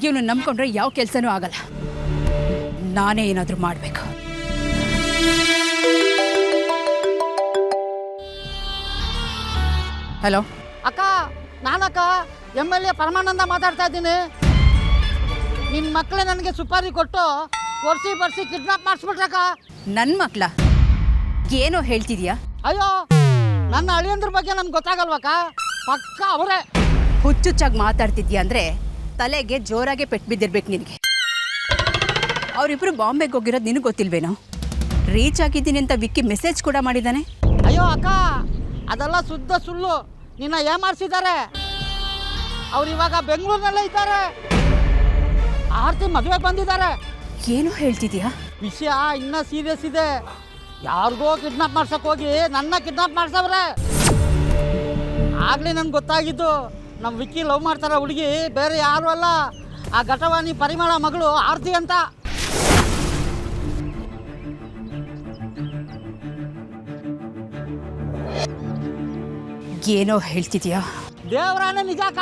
ಇವನು ನಂಬ್ಕೊಂಡ್ರೆ ಯಾವ ಕೆಲಸನೂ ಆಗಲ್ಲ. ನಾನೇ ಏನಾದರೂ ಮಾಡಬೇಕು. ಹಲೋ ಅಕ್ಕ, ನಾನಕ್ಕ MLA ಪರಮಾನಂದ ಮಾತಾಡ್ತಾ ಇದ್ದೀನಿ. ನಿನ್ನ ಮಕ್ಕಳೇ ನನಗೆ ಸುಪಾರಿ ಕೊಟ್ಟು ಬರ್ಸಿ ಕಿಡ್ನಾಪ್ ಮಾಡಿಸ್ಬಿಟ್ರಕ್ಕ. ನನ್ನ ಮಕ್ಕಳ ಏನೋ ಹೇಳ್ತಿದ್ಯಾ? ಅಯ್ಯೋ, ನನ್ನ ಅಳಿಯಂದ್ರ ಬಗ್ಗೆ ನನ್ಗೆ ಗೊತ್ತಾಗಲ್ವಕ್ಕ? ಪಕ್ಕ ಅವರೇ. ಹುಚ್ಚುಚ್ಚಾಗಿ ಮಾತಾಡ್ತಿದ್ಯಾ ಅಂದರೆ ತಲೆಗೆ ಜೋರಾಗೆ ಪೆಟ್ಟು ಬಿದ್ದಿರ್ಬೇಕು ನಿನಗೆ. ಅವರಿಬ್ಬರು ಬಾಂಬೆಗೆ ಹೋಗಿರೋದು ನಿನಗೆ ಗೊತ್ತಿಲ್ವೇನೋ? ರೀಚ್ ಆಗಿದ್ದೀನಿ ಅಂತ ವಿಕ್ಕಿ ಮೆಸೇಜ್ ಕೂಡ ಮಾಡಿದ್ದಾನೆ. ಅಯ್ಯೋ ಅಕ್ಕ, ಅದೆಲ್ಲ ಶುದ್ಧ ಸುಳ್ಳು. ನಿನ್ನ ಏಮಾರಿಸಿದ್ದಾರೆ. ಅವ್ರು ಇವಾಗ ಬೆಂಗಳೂರಿನಲ್ಲೇ ಇದ್ದಾರೆ. ಆರ್ತಿ ಮದುವೆಗೆ ಬಂದಿದ್ದಾರೆ. ಏನೋ ಹೇಳ್ತಿದ್ಯಾ? ವಿಷಯ ಇನ್ನೂ ಸೀರಿಯಸ್ ಇದೆ. ಯಾರಿಗೋ ಕಿಡ್ನಾಪ್ ಮಾಡ್ಸಕ್ಕೆ ಹೋಗಿ ನನ್ನ ಕಿಡ್ನಾಪ್ ಮಾಡ್ಸವ್ರೆ. ಆಗಲೇ ನನ್ಗೆ ಗೊತ್ತಾಗಿದ್ದು, ನಮ್ಮ ವಿಕ್ಕಿ ಲವ್ ಮಾಡ್ತಾರ ಹುಡುಗಿ ಬೇರೆ ಯಾರು ಅಲ್ಲ, ಆ ಘಟವಾಣಿ ಪರಿಮಳ ಮಗಳು ಆರ್ತಿ ಅಂತ. ಏನೋ ಹೇಳ್ತಿದ್ಯಾ? ದೇವರಾನೇ ನಿಜಾಕ.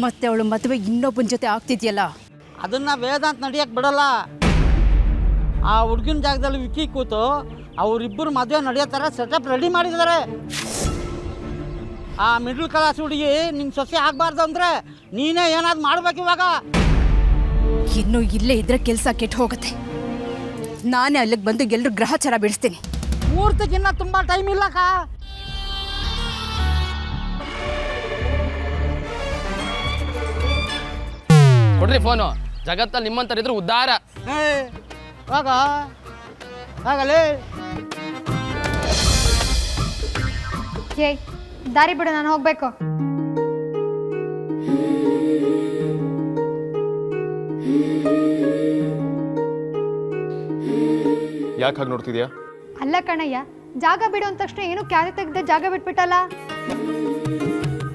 ಮತ್ತೆ ಅವಳು ಮದುವೆ ಇನ್ನೊಬ್ಬನ ಜೊತೆ ಆಗ್ತಿದ್ಯಲ್ಲ, ಅದನ್ನ ವೇದಾಂತ ನಡೆಯಕ್ಕೆ ಬಿಡಲ್ಲ. ಆ ಹುಡುಗಿನ ಜಾಗದಲ್ಲಿ ವಿಕ್ಕಿ ಕೂತು ಅವರಿಬ್ಬರು ಮದುವೆ ನಡೆಯೋ ಥರ ಸೆಟಪ್ ರೆಡಿ ಮಾಡಿದ್ದಾರೆ. ಆ ಮಿಡ್ಲ್ ಕ್ಲಾಸ್ ಹುಡುಗಿ ನಿನ್ನ ಸೊಸೆ ಆಗಬಾರ್ದು ಅಂದರೆ ನೀನೇ ಏನಾದ್ರು ಮಾಡ್ಬೇಕು ಇವಾಗ. ಇನ್ನು ಇಲ್ಲೇ ಇದ್ರೆ ಕೆಲಸ ಕೆಟ್ಟು ಹೋಗುತ್ತೆ. ನಾನೇ ಅಲ್ಲಿಗೆ ಬಂದು ಎಲ್ಲರೂ ಗ್ರಹಚಾರ ಬಿಡಿಸ್ತೀನಿ. ಮುಹೂರ್ತಕ್ಕಿನ್ನ ತುಂಬ ಟೈಮ್ ಇಲ್ಲಕ್ಕ. ಕೊಡ್ರಿ ಫೋನು. ಜಗತ್ತಲ್ಲಿ ನಿಮ್ಮಂತರಿದ್ರು ಉದ್ಧಾರ. ಆಗಲೇ ಏಯ್, ದಾರಿ ಬಿಡು, ನಾನು ಹೋಗ್ಬೇಕು. ಯಾಕೆ ಹಾಗೆ ನೋಡ್ತಿದ್ಯಾ? ಅಲ್ಲ ಕಣಯ್ಯ, ಜಾಗ ಬಿಡು ಅಂದ ತಕ್ಷಣ ಏನು ಕ್ಯಾರೆ ತೆಗ್ದೆ ಜಾಗ ಬಿಟ್ಬಿಟ್ಟಲ್ಲ.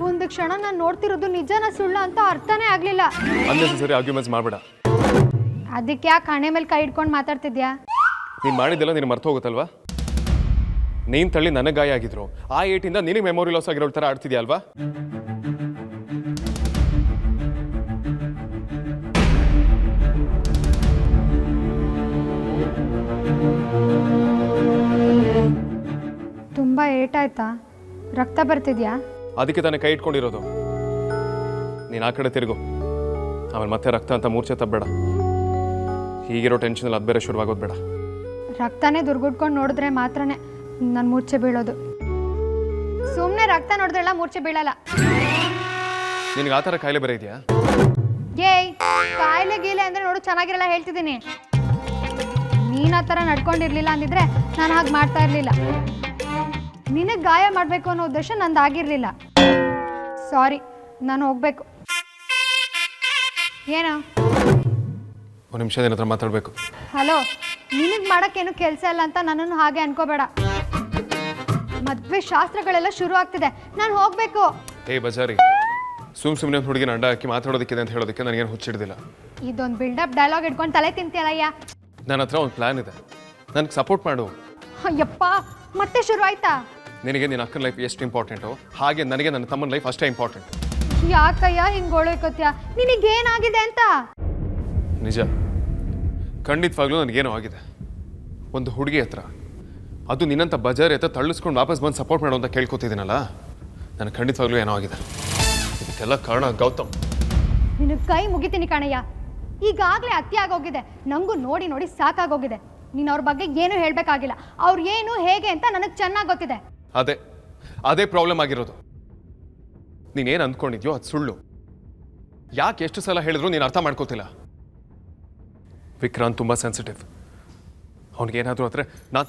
ಒಂದು ಕ್ಷಣ ನಾನು ನೋಡ್ತಿರೋದು ನಿಜನ ಸುಳ್ಳ ಅಂತ ಅರ್ಥನೇ ಆಗ್ಲಿಲ್ಲ. ಅನ್ನೆಸೆಸರಿ ಆರ್ಗ್ಯುಮೆಂಟ್ಸ್ ಮಾಡಬೇಡ. ಅದಕ್ಕೆ ಯಾಕೆ ಹಣೆ ಮೇಲೆ ಕೈ ಇಟ್ಕೊಂಡು ಮಾತಾಡ್ತಿದ್ಯಾ? ನೀನು ಮಾಡಿದ್ದೆಲ್ಲ ನೀನು ಮರ್ತು ಹೋಗುತ್ತಲ್ವಾ? ನೀನು ತಳ್ಳಿ ನನಗೆ ಗಾಯ ಆಗಿದ್ರು ಆ ಏಟಿಂದ ನಿನಗೆ ಮೆಮೊರಿ ಲಾಸ್ ಆಗಿರೋ ಥರ ಆಡ್ತಿದ್ಯಾ ಅಲ್ವಾ? ತುಂಬ ಏಟಾಯ್ತಾ? ರಕ್ತ ಬರ್ತಿದ್ಯಾ? ಅದಕ್ಕೆ ತಾನೇ ಕೈ ಇಟ್ಕೊಂಡಿರೋದು. ನೀನು ಆ ಕಡೆ ತಿರುಗು, ಆಮೇಲೆ ಮತ್ತೆ ರಕ್ತ ಅಂತ ಮೂರ್ಛೆ ತಪ್ಪಬೇಡ. ಹೀಗಿರೋ ಟೆನ್ಷನಲ್ಲಿ ಅದು ಬೇರೆ ಶುರುವಾಗೋದು ಬೇಡ. ರಕ್ತನೇ ದುರ್ಗುಡ್ಕೊಂಡು ನೋಡಿದ್ರೆ ಮಾತ್ರನೇ ನಾನು ಮೂರ್ಛೆ ಬೀಳೋದು. ಸುಮ್ಮನೆ ರಕ್ತ ನೋಡಿದ್ರೆಲ್ಲ ಮೂರ್ಛೆ ಬೀಳಲ್ಲ. ನಿನಗೆ ಆ ಥರ ಕಾಯಿಲೆ ಬೇರೆ ಇದೆಯಾ? ಏಯ್, ಕಾಯಿಲೆ ಗೀಲೆ ಅಂದರೆ ನೋಡು ಚೆನ್ನಾಗಿರಲ್ಲ ಹೇಳ್ತಿದ್ದೀನಿ. ನೀನು ಆ ಥರ ನಡ್ಕೊಂಡಿರ್ಲಿಲ್ಲ ಅಂದಿದ್ರೆ ನಾನು ಹಾಗೆ ಮಾಡ್ತಾ ಇರಲಿಲ್ಲ. ನಿನಗೆ ಗಾಯ ಮಾಡಬೇಕು ಅನ್ನೋ ಉದ್ದೇಶ ನಂದು ಆಗಿರಲಿಲ್ಲ. ಸಾರಿ, ನಾನು ಹೋಗ್ಬೇಕು. ಏನೋ ಒಂದು ನಿಮಿಷ ನಿನ್ನ ಹತ್ರ ಮಾತಾಡಬೇಕು. ಹಲೋ, ನಿನಗೆ ಮಾಡೋಕ್ಕೇನು ಕೆಲಸ ಇಲ್ಲ ಅಂತ ನನ್ನನ್ನು ಹಾಗೆ ಅನ್ಕೋಬೇಡ. ಮದುವೆ ಶಾಸ್ತ್ರಗಳೆಲ್ಲ ಶುರು ಆಗ್ತಿದೆ, ನಾನು ಹೋಗಬೇಕು. ಏ ಬಜಾರಿ, ಸುಮ್ಮನೆ ಹುಡುಗಿನ ಅಡ್ಡ ಹಾಕಿ ಮಾತಾಡೋದಕ್ಕಿದೆ ಅಂತ ಹೇಳೋದಕ್ಕೆ ನನಗೇನು ಹುಚ್ಚಿಡ್ದಿಲ್ಲ. ಇದೊಂದು ಬಿಲ್ಡಪ್ ಡೈಲಾಗ್ ಇಟ್ಕೊಂಡು ತಲೆ ತಿಂತೀಯಲ್ಲಯ್ಯ. ನನ್ನ ಹತ್ರ ಒಂದು ಪ್ಲ್ಯಾನ್ ಇದೆ, ನನಗೆ ಸಪೋರ್ಟ್ ಮಾಡು. ಅಯ್ಯಪ್ಪ, ಮತ್ತೆ ಶುರು ಆಯ್ತಾ? ನಿನಗೆ ನಿನ್ನ ಅಕ್ಕನ ಲೈಫ್ ಎಷ್ಟು ಇಂಪಾರ್ಟೆಂಟು, ಹಾಗೆ ನನಗೆ ನನ್ನ ತಮ್ಮನ ಲೈಫ್ ಅಷ್ಟೇ ಇಂಪಾರ್ಟೆಂಟ್. ಯಾಕಯ್ಯ ಹಿಂಗೆ ಗೋಳೈಕೋತ್ಯಾ? ನಿನಗೇನಾಗಿದೆ ಅಂತ? ನಿಜ, ಖಂಡಿತವಾಗ್ಲೂ ನನಗೇನೋ ಆಗಿದೆ. ಒಂದು ಹುಡುಗಿ ಹತ್ರ, ಅದು ನಿನ್ನಂಥ ಬಜಾರಿ ಹತ್ರ ತಳ್ಳಿಸ್ಕೊಂಡು ವಾಪಸ್ ಬಂದು ಸಪೋರ್ಟ್ ಮಾಡು ಅಂತ ಕೇಳ್ಕೊತಿದ್ದೀನಲ್ಲ, ನನಗೆ ಖಂಡಿತವಾಗ್ಲೂ ಏನೋ ಆಗಿದೆ. ಇದಕ್ಕೆಲ್ಲ ಕಾರಣ ಗೌತಮ್. ನಿನಗೆ ಕೈ ಮುಗಿತೀನಿ ಕಣಯ್ಯ. ಈಗಾಗಲೇ ಅತಿ ಆಗೋಗಿದೆ. ನನಗೂ ನೋಡಿ ನೋಡಿ ಸಾಕಾಗೋಗಿದೆ. ನೀನು ಅವ್ರ ಬಗ್ಗೆ ಏನೂ ಹೇಳಬೇಕಾಗಿಲ್ಲ. ಅವ್ರು ಏನು ಹೇಗೆ ಅಂತ ನನಗೆ ಚೆನ್ನಾಗಿ ಗೊತ್ತಿದೆ. ಅದೇ ಪ್ರಾಬ್ಲಮ್ ಆಗಿರೋದು. ನೀನೇನು ಅಂದ್ಕೊಂಡಿದ್ಯೋ ಅದು ಸುಳ್ಳು. ಯಾಕೆ ಎಷ್ಟು ಸಲ ಹೇಳಿದ್ರು ನೀನು ಅರ್ಥ ಮಾಡ್ಕೋತಿಲ್ಲ. ವಿಕ್ರಾಂತ್ ತುಂಬ ಸೆನ್ಸಿಟಿವ್. ಅವನಿಗೇನಾದರೂ ಆದರೆ ನಾನು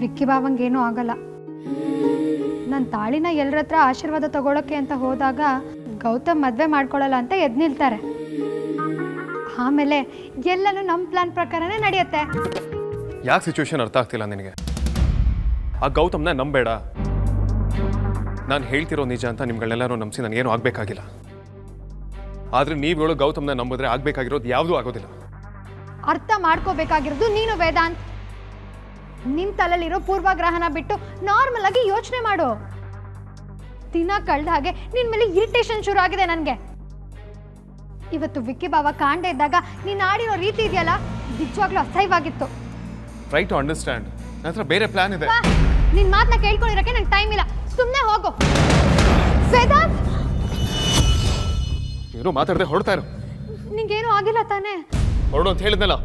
ವಿಕ್ಕಿ ಬಾವಂಗೇನೂ ಆಗಲ್ಲ. ನನ್ನ ತಾಳಿನ ಎಲ್ಲರ ಹತ್ರ ಆಶೀರ್ವಾದ ತಗೊಳಕ್ಕೆ ಅಂತ ಹೋದಾಗ ಗೌತಮ್ ಮದುವೆ ಮಾಡ್ಕೊಳ್ಳಲ್ಲ ಅಂತ ಎದ್ದು ನಿಲ್ತಾರೆ. ಆಮೇಲೆ ಎಲ್ಲನೂ ನಮ್ಮ ಪ್ಲಾನ್ ಪ್ರಕಾರನೇ ನಡೆಯುತ್ತೆ. ಯಾಕೆ ಸಿಚುವೇಶನ್ ಅರ್ಥ ಆಗ್ತಿಲ್ಲ ನಿನಗೆ? ಆ ಗೌತಮ್ನ ನಂಬೇಡ. ನಾನು ಹೇಳ್ತಿರೋ ನಿಜ ಅಂತ ನಿಮ್ಗಳನ್ನೆಲ್ಲರೂ ನಂಬಿಸಿ ನನಗೇನು ಆಗಬೇಕಾಗಿಲ್ಲ. ಆದರೆ ನೀವು ಹೇಳೋ ಗೌತಮ್ನ ನಂಬಿದ್ರೆ ಆಗಬೇಕಾಗಿರೋದು ಯಾವುದೂ ಆಗೋದಿಲ್ಲ. ಅರ್ಥ ಮಾಡ್ಕೋಬೇಕಾಗಿರೋದು ನೀನು ವೇದಾಂತ್. ನಿನ್ ತಲೆಯಲ್ಲಿರೋ ಪೂರ್ವಗ್ರಹನ ಬಿಟ್ಟು ನಾರ್ಮಲ್ ಆಗಿ ಯೋಚನೆ ಮಾಡು. ದಿನ ಕಳೆದ ಹಾಗೆ ನಿನ್ ಮೇಲೆ ಇರಿಟೇಷನ್ ಶುರು ಆಗಿದೆ ನನಗೆ. ಇವತ್ತು ವಿಕ್ಕಿ ಬಾವ ಕಾಂಡೆ ಇದ್ದಾಗ ನೀನು ಆಡಿರೋ ರೀತಿ ಇದೆಯಲ್ಲ, ನಿಜವಾಗ್ಲೂ ಅಸಹ್ಯವಾಗಿತ್ತು. Try to understand. ನನ್ನ ಹತ್ರ ಬೇರೆ ಪ್ಲಾನ್ ಇದೆ. ನಿನ್ ಮಾತನ್ನ ಕೇಳ್ಕೊಂಡಿರಕ್ಕೆ ನಂಗೆ ಟೈಮ್ ಇಲ್ಲ. ಸುಮ್ಮನೆ ಹೋಗು ವೇದಾಂತ್. ಏನು ಮಾತಾಡದೆ ಹೊರಡ್ತಾ ಇರು. ನಿಂಗೇನು ಆಗಿಲ್ಲ ತಾನೇ? ಹೊರಡು ಅಂತ ಹೇಳಿದ್ನಲ್ಲ.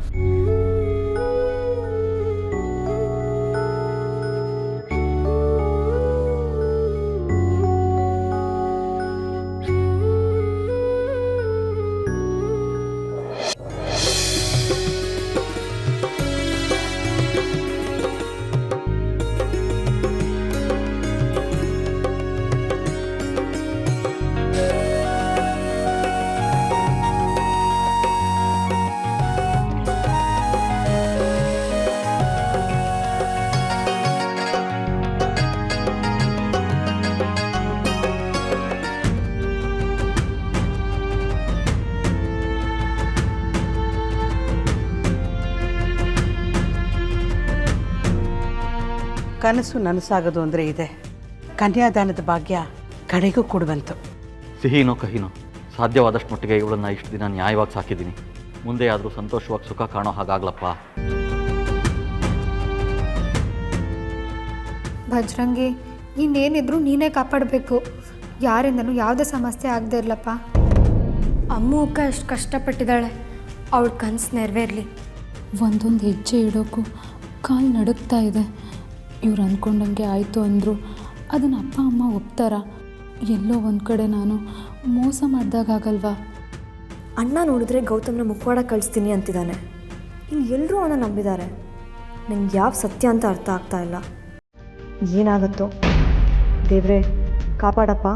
ಕನಸು ನನಸಾಗೋದು ಅಂದರೆ ಇದೆ. ಕನ್ಯಾದಾನದ ಭಾಗ್ಯ ಕಡೆಗೂ ಕೊಡುವಂತು. ಸಿಹಿನೋ ಕಹಿನೋ ಸಾಧ್ಯವಾದಷ್ಟು ಮಟ್ಟಿಗೆ ಇವಳನ್ನು ಇಷ್ಟು ದಿನ ನ್ಯಾಯವಾಗಿ ಸಾಕಿದ್ದೀನಿ. ಮುಂದೆ ಆದರೂ ಸಂತೋಷವಾಗಿ ಸುಖ ಕಾಣೋ ಹಾಗಾಗ್ಲಪ್ಪ. ಭಜ್ರಂಗಿ, ಇನ್ನೇನಿದ್ರು ನೀನೇ ಕಾಪಾಡಬೇಕು. ಯಾರಿಂದನೂ ಯಾವುದೇ ಸಮಸ್ಯೆ ಆಗದೆ ಇರಲಪ್ಪ. ಅಮ್ಮು ಅಕ್ಕ ಎಷ್ಟು ಕಷ್ಟಪಟ್ಟಿದ್ದಾಳೆ, ಅವಳ ಕನಸು ನೆರವೇರಲಿ. ಒಂದೊಂದು ಹೆಜ್ಜೆ ಇಡೋಕ್ಕೂ ಕಾಲು ನಡುಗ್ತಾ ಇದೆ. ಇವ್ರು ಅಂದ್ಕೊಂಡಂಗೆ ಆಯಿತು ಅಂದರು ಅದನ್ನು ಅಪ್ಪ ಅಮ್ಮ ಒಪ್ತಾರ? ಎಲ್ಲೋ ಒಂದು ಕಡೆ ನಾನು ಮೋಸ ಮಾಡಿದಾಗಲ್ವಾ? ಅಣ್ಣ ನೋಡಿದ್ರೆ ಗೌತಮ್ನ ಮುಖವಾಡ ಕಳಿಸ್ತೀನಿ ಅಂತಿದ್ದಾನೆ. ಇಲ್ಲಿ ಎಲ್ಲರೂ ಅವನ ನಂಬಿದ್ದಾರೆ. ನಂಗೆ ಯಾವ ಸತ್ಯ ಅಂತ ಅರ್ಥ ಆಗ್ತಾ ಇಲ್ಲ. ಏನಾಗುತ್ತೋ ದೇವ್ರೆ ಕಾಪಾಡಪ್ಪ.